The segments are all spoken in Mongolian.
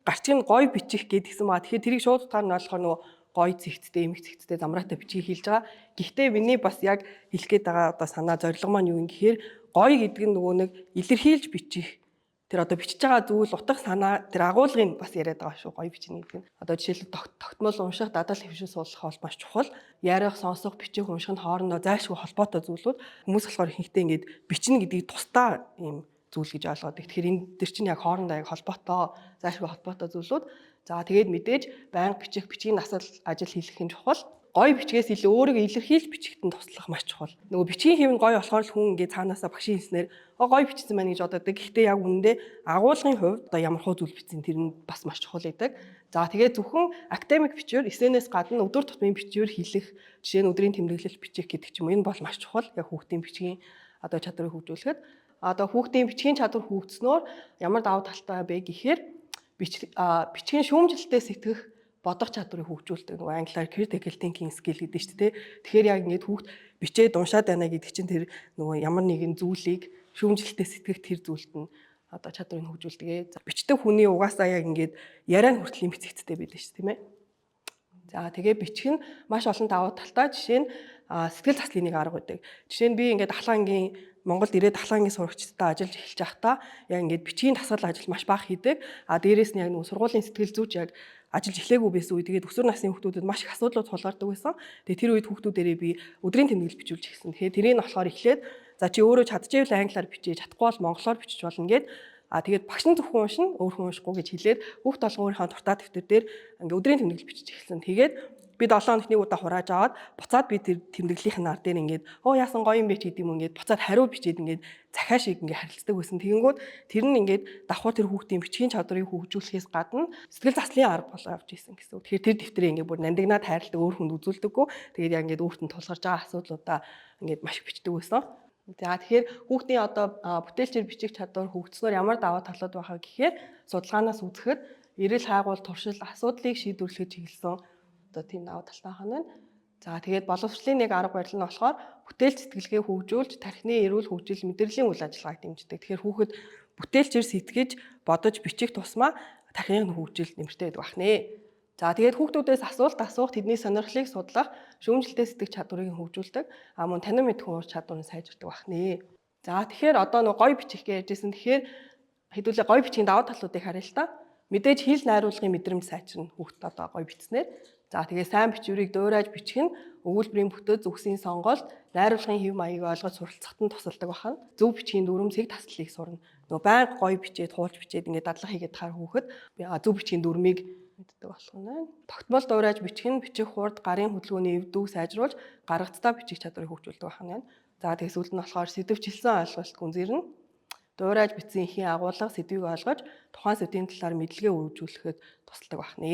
гарчиг нь гоё бичих гэдгийгсэн маа. Тэгэхээр тэрийг шууд утгаар нь болохоор нөгөө гоё зэгцтэй, эмх зэгцтэй замраатай бичгийг хэлж байгаа. Гэхдээ миний бас яг хэлэх гээд байгаа одоо санаа зорилго маань юу юм гэхээр гоё гэдэг нь нөгөө нэг илэрхийлж бичих. Тэр одоо бичиж байгаа зүйл утга санаа тэр агуулгыг бас яриад байгаа шүү гоё бичнэ гэдэг нь. Одоо жишээлбэл тогтмол унших, дадал хэвшил суулгах бол маш чухал. Ярих, сонсох, бичих, унших нь хоорондоо зайлшгүй холбоотой зүйлүүд. Хүмүүс болохоор ихэнхдээ ингэж бичнэ гэдгийг тусдаа юм зүйл гэж ойлгоод. Тэгэхээр энэ төр чинь яг хоорондоо яг холбоотой, зайлшгүй холбоотой зүйлүүд. За тэгээд мэдээж байнга бичих, бичгийн асал ажил хийх нь чухал. Гоё бичгээс илүү өөрийгөө илэрхийлж бичихтэн туслах маш чухал. Нөгөө бичгийн хэв нь гоё болохоор л хүн ингээд цаанаасаа багшийн хэлснээр гоё бичсэн байна гэж боддог. Гэхдээ яг үнэндээ агуулгын хувьд одоо ямар хөө зүйл бичсэн тэр нь бас маш чухал байдаг. За тэгээд зөвхөн академик бичвэр эсэнээс гадна өдөр тутмын бичвэр хийх, жишээ нь өдрийн тэмдэглэл бичих гэдэг ч юм уу энэ бол маш чухал. Яг хүүхдийн бичгийн одоо чадварыг хөгжүүлэхэд одоо хүүхдийн бичгийн чадвар хөгжснөөр ямар давуу талтай бэ гэхээр бичгийн шүүмжлэлтэй сэтгэх бодох чадварыг хөгжүүлдэг. Нөгөө англиар critical thinking skill гэдэг чинь тэ. Тэгэхээр яг ингэж хүүхд бичээд уншаад байна гэдэг чинь тэр нөгөө ямар нэгэн зүйлийг шүүмжлэлтэй сэтгэх тэр зүйлд нь одоо чадварыг хөгжүүлдэг. Бичдэг хүний угаасаа яг ингэж яриа хүртэл эмх зэгцтэй байдаг шүү тийм ээ. За тэгээ бичих нь маш олон давуу талтай. Жишээ нь сэтгэл заслын нэг арга байдаг. Жишээ нь би ингээд Дахлаангийн Монголд ирээд Дахлаангийн сурагчдтай ажиллаж эхэлж байхдаа яг ингээд бичгийн дасгал ажил маш бага хийдэг. Дээрээс нь яг нөгөө сургуулийн сэтгэл зүйч яг ажиллаж эхлээгүй байсан үе. Тэгээд өсвөр насны хүүхдүүдэд маш их асуудлууд тулгардаг байсан. Тэгээд тэр үед хүүхдүүдэрээ би өдрийн тэмдэглэл бичүүлж эхэлсэн. Тэгэхээр тэрийг болохоор эхлээд за чи өөрөө чадчихвэл англиар бичиж, чадахгүй бол монголоор бичиж болно гэд тэгээд багш нь зөвхөн уншина, өөр хүн уншихгүй гэж хэлээд хүүхд толгой өөрийнхөө дуртай дэвтэр дээр ингээ өдрийн тэмдэглэл бичиж эхэлсэн. Тэгээд би 7 хоног нэг удаа хурааж аваад буцаад би тэр тэмдэглэлийн нар дээр ингээд яасан гоё юм бэ ч гэдэг юм ингээд буцаад хариу бичээд ингээд захаа шиг ингээд харилцдаг байсан. Тэгэнгүүт тэр нь ингээд давхар тэр хүүхдийн бичгийн чадварыг хөгжүүлэхээс гадна сэтгэл заслын арга болоо явж исэн гэсэн. Тэгэхээр тэр дэвтрээ ингээд бүр нандинаад хайрладаг, өөр хүнд үзүүлдэггүй. Тэгээд яг ингээд өөртөө тулгарч байгаа асуудлуудаа ингээд маш их бичдэг байсан. За тэгэхээр хүүхдийн одоо бүтээлчээр бичих чадвар хөгжснөөр ямар даваа талууд байхаа гэхээр судалгаанаас үзэхэд эрэл хайгуул туршил асуудлыг шийдвэрлэхэд чиглэсэн одоо тийм даваа талтай хана. За тэгээд боловсролын нэг арга барил нь болохоор бүтээл сэтгэлгээ хөгжүүлж тархины эрүүл хөгжил мэдрэлийн үйл ажиллагааг дэмждэг. Тэгэхээр хүүхэд бүтээлчээр сэтгэж бодож бичих тусмаа тархины хөгжил нэмэртэй байдаг бахнэ. За тэгээд хүүхдүүдээс асуулт асуух, тэдний сонирхлыг судлах, шүүмжлэлтэй сэтгэх чадварыг хөгжүүлдэг. Мөн танин мэдэх уур чадварыг сайжирдаг бахнэ. За тэгэхээр одоо нэг гоё бичих гэж ярьжсэн. Тэгэхээр хэдүүлээ гоё бичгийн даваа талуудыг харъя л та. Мэдээж хэл найруулгын мэдрэмж сайжирна хүүхд одоо гоё бичснээр. За тэгээд сайн бичвэрийг дуурайж бичих нь өгүүлбэрийн бүтэц, зүгсийн сонголт, найруулгын хэв маягийг ойлгож суралцахад нь тусалдаг бахан. Зөв бичгийн дүрм цэг таслалыг сурна. Нөгөө байнга гоё бичээд, хуулж бичээд ингээд дадлага хийгээд хаар хүүхэд зөв бичгийн дүрмийг мэддэг болох нь. Тогтмол дуурайж бичих нь бичих хурд, гарын хөдөлгөөний эвдүүг сайжруулж гаргацтай бичих чадварыг хөгжүүлдэг байна. За тэгээд сүүлд нь болохоор сэдвчилсэн ойлголт гүнзгийрнэ. Дуурайж бичсэн ихийн агуулга сэдвийг ойлгож тухайн сэдвийн талаар мэдлэгээ өргөжүүлэхэд тусалдаг байна.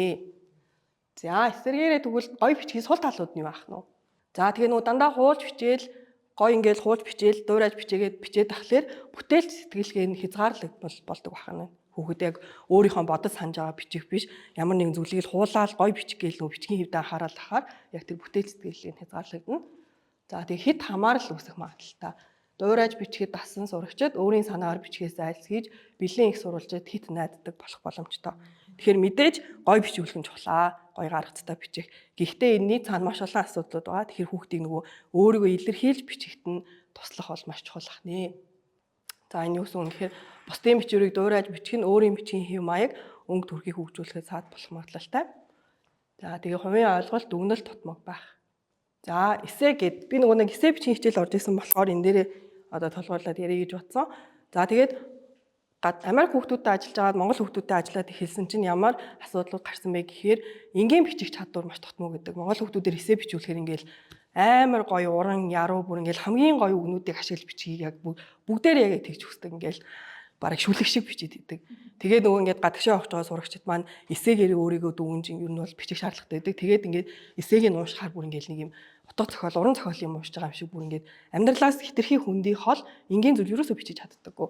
За эсвэргээрээ тэгвэл гоё бичгийн сул талууд нь юу ах нь вэ? За тэгээ нөгөө дандаа хуулж бичээл гоё ингээл хуулж бичээл дуурайж бичээд тахлаар бүтээлч сэтгэлгээ нь хязгаарлагдмал болдог байна. Хүүхэд яг өөрийнхөө бодож санаж байгаа бичих биш ямар нэгэн зүйлийг л хуулаад гоё бичих гээл нөгөө бичгийн хэвдээ анхаарал тахаар яг тэр бүтээлч сэтгэлгээ нь хязгаарлагдана. За тэгээ хэд хамаарал үүсэх магадлалтай. Дуурайж бичихэд дасан сурагчид өөрийн санаагаар бичгээс айлсгийж бэлэн их сурвалжид хит найддаг болох боломжтой. Тэгэхээр мэдээж гоё бичүүлэх нь чухлаа. Гоё гаргацтай бичих. Гэхдээ энэний цаана маш олон асуудлууд байгаа. Тэгэхээр хүүхдийг нөгөө өөрийгөө илэрхийлж бичихт нь туслах бол маш чухал ахнэ. За энэ юусэн үнэхээр бусдын бичвэрийг дуурайж бичих нь өөрийн бичгийн хэв маяг өнгө төрхийг хөгжүүлэхэд саад болох магадлалтай. За тэгээ хувийн ойлголт дүгнэлт тутмаг байх. За эссе гэд би нөгөө нэг эссе бичгийн хичээл орж исэн болохоор энэ дээрээ одоо толгуурлаад ярих гэж бодсон. За тэгээд Америк хүүхдүүдтэй ажиллаж байгаад Монгол хүүхдүүдтэй ажиллаад эхэлсэн чинь ямар асуудлууд гарсан бэ гэхээр энгийн бичих чадвар маш тотмоо гэдэг. Монгол хүүхдүүдээр эссе бичүүлэхээр ингээл амар гоё уран яруу бүр ингээл хамгийн гоё үгнүүдийг ашиглаж бичгийг яг бүгдээр яг тэгж хүсдэг ингээл бараг шүлэг шиг бичиж идэг. Тэгээд нөгөө ингээд гадагшаа явж байгаа сурагчид маань эсээгээр өөрийгөө дүгнж ер нь бол бичих шаардлагатай байдаг. Тэгээд ингээд эсээг нь уушхаар бүр ингээл нэг юм утга зохиол, уран зохиол юм уушж байгаа юм шиг бүр ингээд амьдралаас хитрхи хүндий хол энгийн зүйл юусоо бичиж чаддаггүй.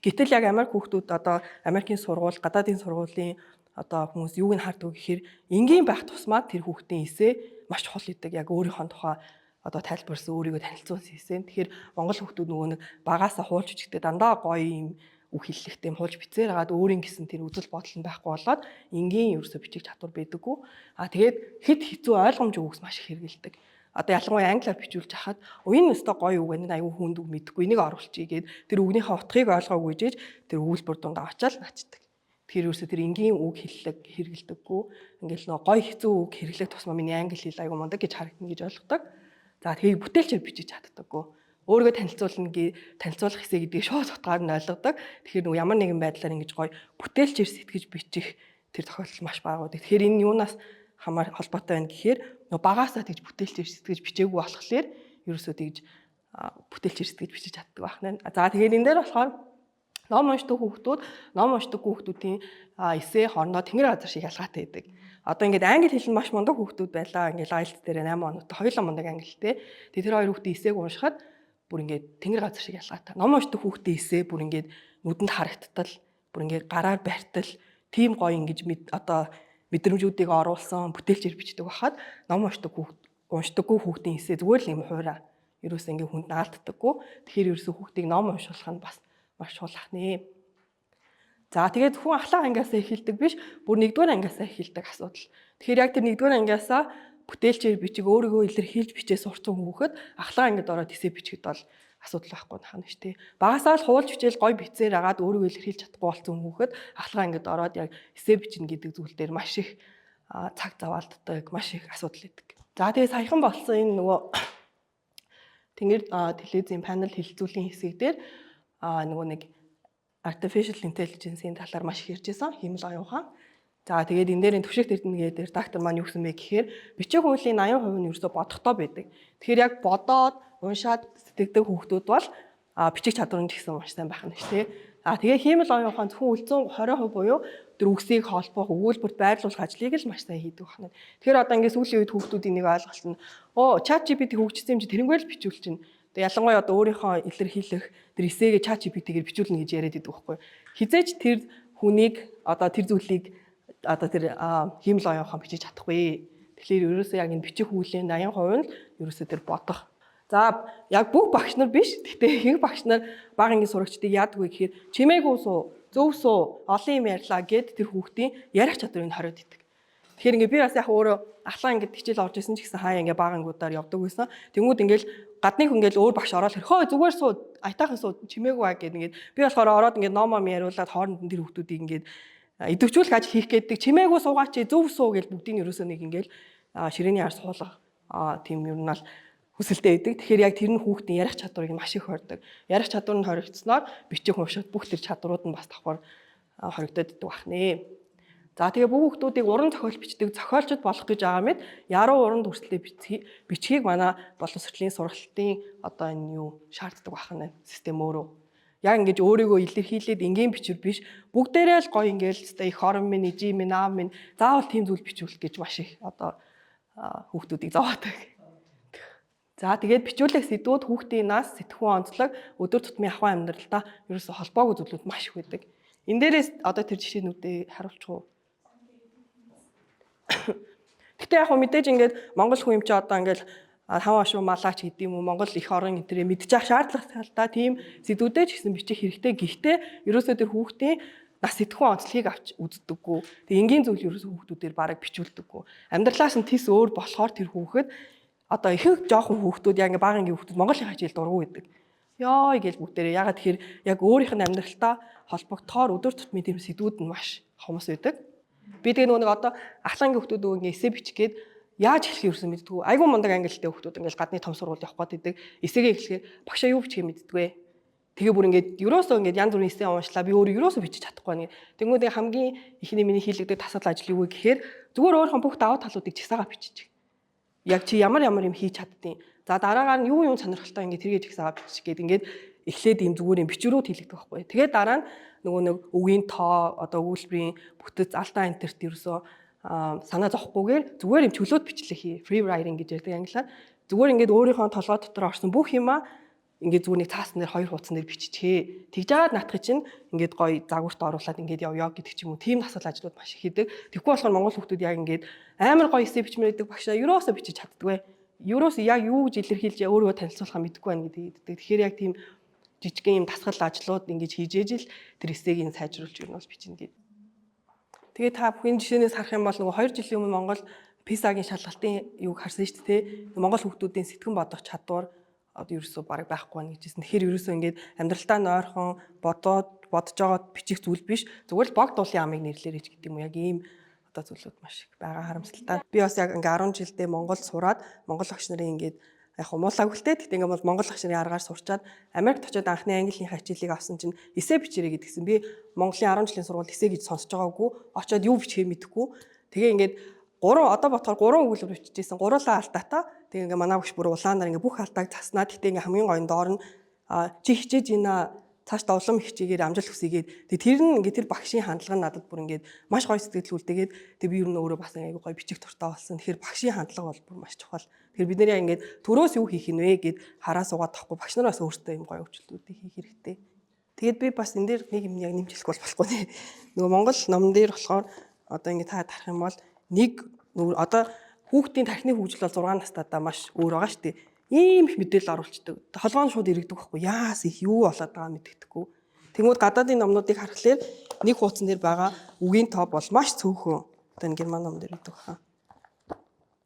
Гэтэл яг Америк хүүхдүүд одоо Америкийн сургууль, гадаадын сургуулийн одоо хүмүүс юуг нь харддаг гэхээр энгийн байх тусмаа тэр хүүхдийн эсээ маш чухал гэдэг. Яг өөрийнхөө тухай одоо тайлбарсан өөрийгөө танилцуулсан эсээ. Тэгэхээр Монгол хүүхдүүд нөгөө нэг багаасаа хуулж бичдэг дандаа гоё юм үг хэллэгтэй хуулж бицээр агаад өөрийн гэсэн тэр үзэл бодол нь байхгүй болоод энгийн ерөөсө бичих чадвар байдаггүй. Тэгээд хэд хэцүү ойлгомж өгөхс маш их хэрэгэлдэг. Одоо ялангуяа англиар бичүүлж хахад энэ өстой гоё үг энэ аюу хүнд үг мэдэхгүй энийг оруулчихъя гэд тэр үгнийхээ утгыг ойлгоогүй жээж тэр өгүүлбэр дундаа очиад начдаг. Тэр ерөөсө тэр энгийн үг хэллэг хэрэгэлдэггүй. Ингээл нөө гоё хэцүү үг хэрэглэх тусмаа миний англи хэл аюу мундаг гэж харагдана гэж ойлгодог. За тэгээд бүтээлчээр бичиж чаддаггүй. Өөрийгөө танилцуулах хэсэг гэдгийг шууд утгаар нь ойлгодог. Тэгэхээр нөгөө ямар нэгэн байдлаар ингэж гоё бүтээлчээр сэтгэж бичих тэр тохиолдол маш бага. Тэгэхээр энэ юунаас холбоотой байна гэхээр нөгөө багаасаа тэгж бүтээлчээр сэтгэж бичээгүй болохоор ерөөсөө тэгж бүтээлчээр сэтгэж бичиж чаддаг байна. За тэгээд энэ дээр болохоор ном уншдаг хүүхдүүдийн эссе хоорондоо тэнгэр газар шиг ялгаатай байдаг. Одоо ингээд англи хэл нь маш мундаг хүүхдүүд байлаа. Ингээд IELTS дээр 8 оноотой хоёулаа мундаг англитэй. Тэгээд тэр хоёр хүүхдийн эссег уншихад бүр ингээд тэнгэр газар шиг ялгаатай. Ном уншдаг хүүхдийн эссе бүр ингээд нүдэнд харагдтал, бүр ингээд гараар бартал, тийм гоё ингэж одоо мэдрэмжүүдийг оруулсан бүтээлчээр бичдэг байхад ном уншдаггүй хүүхдийн эссе зүгээр л юм хуураа. Ерөөсөө ингээд хүнд наалддаггүй. Тэгэхээр ерөөсөө хүүхдийг ном уншуулах нь бас маш чухал ахнэ. За тэгээд хүн ахлах ангиасаа эхэлдэг биш, бүр 1-р ангиасаа эхэлдэг асуудал. Тэгэхээр яг тэр 1-р ангиасаа бүтээлчээр бичиг өөрийгөө илэрхийлж бичээ сурсан хүүхэд ахлах ангид ороод эссе бичгэд бол асуудал байхгүй нахна шүү дээ. Багасаа л хуулж бичээл гоё бицээр агаад өөрийгөө илэрхийлж чадахгүй болсон хүүхэд ахлах ангид ороод яг эссе бичнэ гэдэг зүйл дээр маш их цаг заваалддаг, маш их асуудал үүдэг. За тэгээд саяхан болсон энэ нөгөө тэнгэр телевизийн панел хэлэлцүүлийн хэсэг дээр нөгөө нэг artificial intelligence-ийн талаар маш их ярьжсэн Химэл оюухан. За тэгээд энэ дээр төвшигт эрдэнэгээд редактор маань юу гэсэн бэ гэхээр бичиг хуулийн 80% нь ерөөсө бодохтой байдаг. Тэгэхээр яг бодоод уншаад сэтгэдэг хүүхдүүд бол бичих чадвар нь ч гэсэн маш сайн байх нь шүү дээ. Тэгээ Химэл оюухан зөвхөн 20% буюу тэр үгсийг холбох, өгүүлбэрт байрлуулах ажлыг л маш сайн хийдэг байна. Тэгэхээр одоо ингээд сүүлийн үед хүүхдүүдийн нэг ойлголт нь ChatGPT хөгжсөн юм чи тэрнгээр л бичүүл чинь. Тэгээ ялангуяа одоо өөрийнхөө илэрхийлэх тэр эсээгээ ChatGPT-гээр бичүүлнэ гэж яриад байдаг байхгүй. Хизээч тэр хүнийг одоо тэр зүйлийг одоо тэр Химэл оюухан бичиж чадахгүй. Тэгэхээр ерөөсөө яг энэ бичих хуулийн 80% нь ерөөсөө тэр бодох. За яг бүх багш нар биш. Гэхдээ их багш нар бага ангийн сурагчдыг яадаггүй гэхээр чимээгүй суу, зөв суу, олон юм ярьлаа гэд тэр хүүхдийн ярих чадварыг хариуд идэг. Тэгэхээр ингээ би бас яг өөрөө ахлаа ингээд хичээл орж исэн ч гэсэн хаяа ингээ бага ангиудаар явдаг байсан. Тэнгүүд ингээл гадны хүн ингээл өөр багш ороод хөө зүгээр суу, айтаахан суу, чимээгүй аа гэд ингээд би болохоор ороод ингээд номом яриулаад хооронд нь тэр хүүхдүүдийг ингээд идэвхжүүлэх ажил хийх гэдэг чимээгүй суугаач зөв суу гэж бүгдийг нь ерөөсөө нэг ингээл ширээний ар суулгах тийм юм нь хүсэлтэй байдаг. Тэгэхээр яг тэр нь хүүхдийн ярих чадварыг маш их хордог. Ярих чадвар нь хоригдсноор бичих уншаад бүх тэр чадварууд нь бас давхар хоригдоод идэх бахнэ. За тэгээ бүх хүүхдүүдийг уран зохиол бичдэг зохиолчд болох гэж байгаа мэд яруу уран дүрслэлээ бичгийг манай боловсролын сургалтын одоо энэ юу шаарддаг бахна систем өөрөө. Яг ингэж өөрийгөө илэрхийлээд энгийн бичвэр биш бүгдээрээ л гоё ингээл их орон минь, ижи минь, аав минь заавал тийм зүйл бичүүлэх гэж маш их одоо хүүхдүүдийг зовоодаг. За тэгээд бичүүлэх сэдвүүд хүүхдийн нас, сэтгхүүн онцлог, өдөр тутмын ахуйн амьдралдаа ерөөсө холбоогүй зүйлүүд маш их байдаг. Энэ дээрээс одоо тэр жишээнүүдээ харуулчих уу? Гэтэ яг хөө мэдээж ингээд Монгол хүн юм чи одоо ингээд 5 ашуу малаач гэдэг юм уу Монгол их орон энэ мэдчих шаардлагатай тийм сэдвүүдээ ч гэсэн бичих хэрэгтэй. Гэхдээ ерөөсөө тэр хүүхдийн нас сэтгхүүн онцлогийг авч үздэггүй. Тэг энгийн зүйл ерөөсөө хүүхдүүдээр бараг бичүүлдэггүй. Амьдралаас нь тис өөр болохоор тэр хүүхэд одоо ихэнх жоохон хүүхдүүд яг ингээ бага ангийн хүүхдүүд Монголын хажил дургу гэдэг. Ёо гэж бүгдээрээ ягаад тэгэхээр яг өөрийнх нь амьдралтаа холбогдохоор өдөр тутмын тийм сэдвүүд нь маш хомос байдаг. Би тэгээ нэг одоо ахлангийн хүүхдүүд ингээ эссе бичих гээд яаж эхлэх юусэн мэддэггүй. Айгу мундаг англитэй хүүхдүүд ингээл гадны том сургууль явах гээд байдаг. Эсээгээ эхлэхээр багшаа юу бичих юм мэддэггүй. Тэгээ бүр ингээд ерөөсөө ингээд янз бүрийн эссе уншлаа. Би өөрөө ерөөсөө бичиж чадахгүй нэг. Тэнгүүдээ хамгийн ихний миний хийлэгдэх тасал ажил юу вэ гэхээр зүгээр өөрийнхөө бүх даваа талуудыг чагсаага бичиж. Яг чи ямар юм хийж чаддیں۔ За дараагаар нь юу сонирхолтой ингээд тэргээ чагсаага бичих гээд ингээд эхлээд ийм зүгээр юм бичвэрүүд хийлэгдэх байхгүй. Тэгээд дараа нь нөгөө нэг үгийн тоо одоо өгүүлбэрийн бүтэц алдаа энтерт ерөөсөө санаа зовхгүйгээр зүгээр юм чөлөөт бичлэг хий. Free writing гэж ярьдаг англиар. Зүгээр ингээд өөрийнхөө толгой дотор орсон бүх юмаа ингээд зүгээр нэг цаасан дээр 2 хуудсан дээр биччихээ. Тэгж жаад наатах чинь ингээд гоё загварт оруулаад ингээд явъя гэдэг ч юм уу. Тим насал ажлууд маш их хийдэг. Тэгэхгүй болохоор монгол хүмүүс яг ингээд амар гоё эссе бичмээр байдаг багшаа ерөөсөө бичиж чаддгүй. Ерөөсөө яг юу гэж илэрхийлж өөрийгөө танилцуулахаа мэдэхгүй байна гэдэг. Тэгэхээр яг тийм жижигхэн юм дасгал ажлууд ингэж хийж ижил тэр эсэгийг сайжруулж ирнэ бол бичнэ гэдэг. Тэгээ та бүхэн жишээнээс харах юм бол нөгөө 2 жилийн өмнө Монгол PISA-гийн шалгалтын юуг харсан шүү дээ. Монгол хүүхдүүдийн сэтгэн бодох чадвар одоо ерөөсөө бараг байхгүй байна гэжсэн. Тэгэхээр ерөөсөө ингээд амьдралдаа нойрхон бодож байгаа бичих зүйл биш. Зүгээр л бог дуулын амыг нэрлэрэй гэдэг юм уу. Яг ийм одоо зүйлүүд маш их байгаа харамсалтай. Би бас яг ингээ 10 жилдээ Монгол сураад Монгол багш нарын ингээд яг муулаагүй л те. Тэгтээ ингээ бол Монгол багш нарын аргаар сурчаад Америкт очиод анхны английн хичээлийг авсан чинь эссе бичээрэй гэдгсэн. Би Монголын 10 жилийн сургуульд эссе гэж сонсож байгаагүй. Очиод юу бичихээ мэдэхгүй. Тэгээ ингээд 3 одоо ботхоор 3 өгүүлбэр бичижсэн. Гурлаа алдаатай. Тэгээ ингээ манай багш бүр улаанаар ингээ бүх алдааг заснаа. Тэгтээ ингээ хамгийн гойн доор нь чи хичээж ийна цаашдаа улам хичээгээр амжилт хүсьегээд тэр нь ингээ тэр багшийн хандлага нь надад бүр ингээ маш гоё сэтгэл үлдээгээд би ер нь өөрөө бас ингээ гоё бичих дуртай болсон. Тэгэхээр багшийн хандлага бол бүр маш чухал. Тэгэхээр бид нэрээ ингээ төрөөс юу хийх нь вэ гэд хараа суугаад тахгүй багш нараас өөртөө юм гоё өвчлөлтүүдийг хийх хэрэгтэй. Тэгээд би бас энэ дээр нэг юм яг нэмж хэлэх болохгүй нэ. Нөгөө Монгол номон дээр болохоор одоо ингээ та тарах юм бол нэг одоо хүүхдийн тархины хөгжил бол 6 настайдаа маш өөр байгаа шүү дээ. Ийм их мэдээлэл оруулцдаг. Толгой нь шууд иргэдэг байхгүй. Яас их юу болоод байгаа мэддэхгүй. Тэгмүүд гадаадын номнуудыг харахаар нэг хуудсан дээр байгаа үгийн тоо бол маш цөөхөн. Одоо энэ герман ном дээр өгдөг хаа.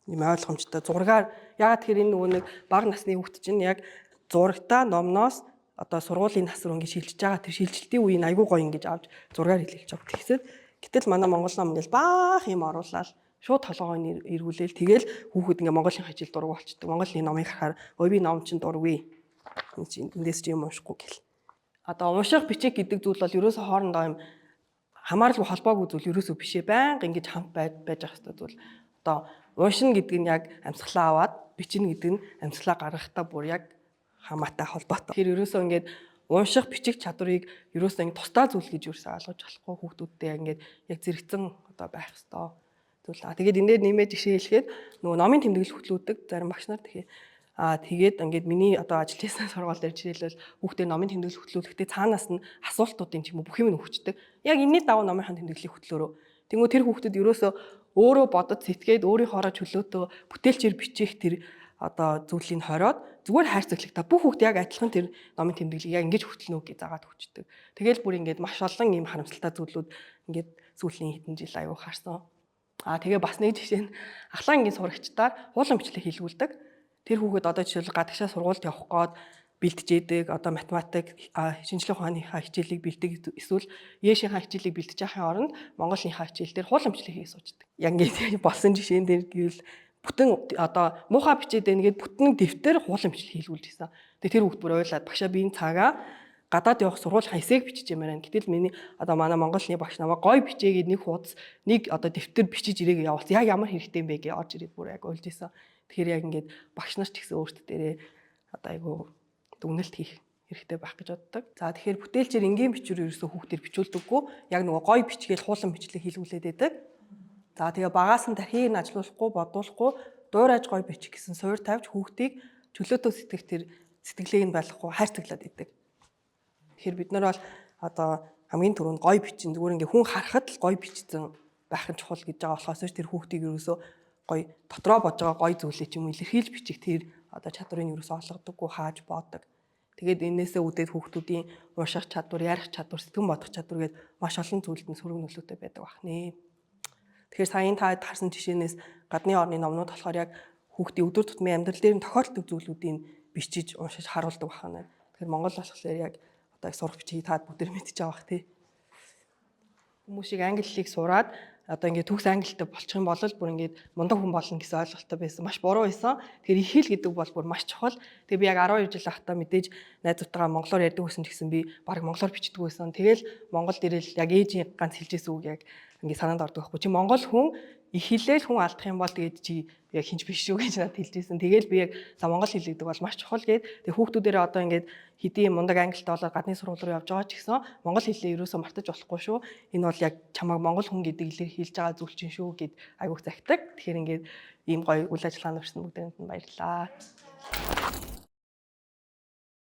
Ийм ойлгомжтой зургаар яагаад тэгэхээр энэ нөгөө нэг бага насны хүүхд чинь яг зурагтаа номноос одоо сургуулийн нас руу ингэ шилжиж байгаа тэр шилжилтийн үеийг айгүй гоё ингэж авч зургаар хэлэлж байгаа. Тэгсэд гэтэл манай монгол ном ингээл баах юм оруулаад шууд толгойн эргүүлээл тэгэл хүүхэд ингээ Монголын хажил дург болчдөг. Монголын номыг харахаар ой би ном чинь дургүй. Эндээс чи юм уншихгүй гэл. Одоо унших бичих гэдэг зүйл бол ерөөсөө хоорондоо юм хамааралгүй холбоогүй зүйл ерөөсөө биш ээ. Байнга ингэж хамт байж байгаа хэвээр зүйл. Одоо уншина гэдэг нь яг амьсгалаа аваад бичнэ гэдэг нь амьсгалаа гаргахтаа бүр яг хамаатай холбоотой. Тэгэхээр ерөөсөө ингээд унших бичих чадварыг ерөөсөө ингэ тусдаа зүйл гэж ерөөсөө ойлгож болохгүй хүүхдүүдтэй ингээд яг зэрэгцэн одоо байх хэвээр. Тэгээд энэ дээр нэмээд жишээ хэлэхэд нөгөө номын тэмдэглэл хөтлөөдөг зарим багш нар тэгээд ингээд миний одоо ажиллаж байсан сургууль дээр жишээлбэл хүүхдээ номын тэмдэглэл хөтлүүлэхдээ цаанаас нь асуултуудын ч юм уу бүх юм нь өгчдөг. Яг энэний дагуу номын тэмдэглэлийн хөтлөөрөө. Тэгмээ тэр хүүхдэд ерөөсөө өөрөө бодож сэтгээд өөрийнхоороо чөлөөтөө бүтээлчээр бичих тэр одоо зүйлийг хориод зүгээр хайрцаглагта бүх хүүхд яг адилхан тэр номын тэмдэглэлийг яг ингэж хөтлөнө гэж заагаад өгчдөг. Тэгэл бүр ингээд маш олон ийм харамсалтай зүйлүүд ингээд сүүлийн хэдэн жил аягүй харсан. Тэгээ бас нэг жишээ нь ахлаа ангийн сурагчдаар хуулан бичлэг хийлгүүлдэг. Тэр хүүхэд одоо жишээл гадагшаа сургуульд явах гээд бэлтэж идэг, одоо математик, шинжлэх ухааныхаа хичээлийг бэлдэг эсвэл ЕШ-ийн хичээлийг бэлтэж байхын оронд Монголынхаа хичээл дээр хуулан бичлэг хийж суучдаг. Яг ингэ болсон жишээн дээр гэвэл бүтэн одоо муухай бичээд байнгээд бүтэн дэвтэр хуулан бичлэг хийлгүүлж ирсэн. Тэгээ тэр хүүхэд бүр ойлаад багшаа би энэ цагаа гадаад явах сургуулийн эсээг бичиж юм байна. Гэтэл миний одоо манай Монголын багш намайг гой бичээгээд нэг хуудас нэг одоо дэвтэр бичиж ирээгээ явуулсан. Яг ямар хэрэгтэй юм бэ гэж орж ирээд бүр яг ойлж исэн. Тэгэхээр яг ингээд багш нар ч гэсэн өөртөө дээрээ одоо айгу дүгнэлт хийх хэрэгтэй байх гэж боддог. За тэгэхээр бүтээлчээр энгийн бичвэр ерөөсөө хүүхдээр бичүүлдэггүй. Яг нөгөө гой бичгээл хуулан бичлэг хийлгүүлээд байдаг. За тэгээ багаас нь тархийг нь ажилуулахгүй, бодуулахгүй, дуурайж гой бичих гэсэн суур тавьж хүүхдийг чөлөөтөө сэтгэх тэр сэтгэлгээг нь байлгахгүй хайрцаглаад идэг. Тэгэхээр бид нар бол одоо хамгийн түрүүнд гой бичин зүгээр ингээ хүн харахад л гой бичсэн байх нь чухал гэж байгаа болохоос тэр хүүхдийг ерөөсөө гой дотроо бодож байгаа гой зүйлээ ч юм уу илэрхийлж бичих тэр одоо чадварыг ерөөсөө олгодоггүй хааж боодог. Тэгээд энээсээ үүдээд хүүхдүүдийн унших чадвар, ярих чадвар, сэтгэн бодох чадвар гээд маш олон зүйлд нь сөрөг нөлөөтэй байдаг бахнэ. Тэгэхээр саяын та харсан жишээнээс гадны орны номнууд болохоор яг хүүхдийн өдөр тутмын амьдрал дээр нь тохиолддог зүйлүүдийг бичиж уншиж харуулдаг бахна. Тэгэхээр Монгол болохоор яг одоо их сурах бичиг таад бүгд мэдчихэж байгаа бах тий. Хүмүүс шиг англи хэлийг сураад одоо ингээд төгс англитэй болчих юм бол бүр ингээд мундаг хүн болно гэсэн ойлголттой байсан. Маш буруу байсан. Тэгэхээр их хэл гэдэг бол бүр маш чухал. Тэгээ би яг 12 жил ахтаа мэдээж найзуудтайгаа монголоор ярьдаг гэсэн ч гэсэн би баг монголоор бичдэг байсан. Тэгэл Монголд ирэл яг ээжийн ганц хэлжсэн үг яг ингээд санаанд ордог байхгүй. Чи монгол хүн их хэлээл хүн алдах юм бол тэгээд чи яг хинч биш шүү гэж надад хэлжсэн. Тэгэл би яг за монгол хэл гэдэг бол маш чухал гээд тэг хүүхдүүдээрээ одоо ингээд хэдийн мундаг англитай болоод гадны сургууль руу явж байгаа ч гэсэн монгол хэлээ ерөөсөө мартаж болохгүй шүү. Энэ бол яг чамайг монгол хүн гэдэг илэрхийлж байгаа зүйл чинь шүү гэд айгуух захидаг. Тэгэхээр ингээд ийм гоё үйл ажиллагаанд орсон бүгдээрэнд нь баярлалаа.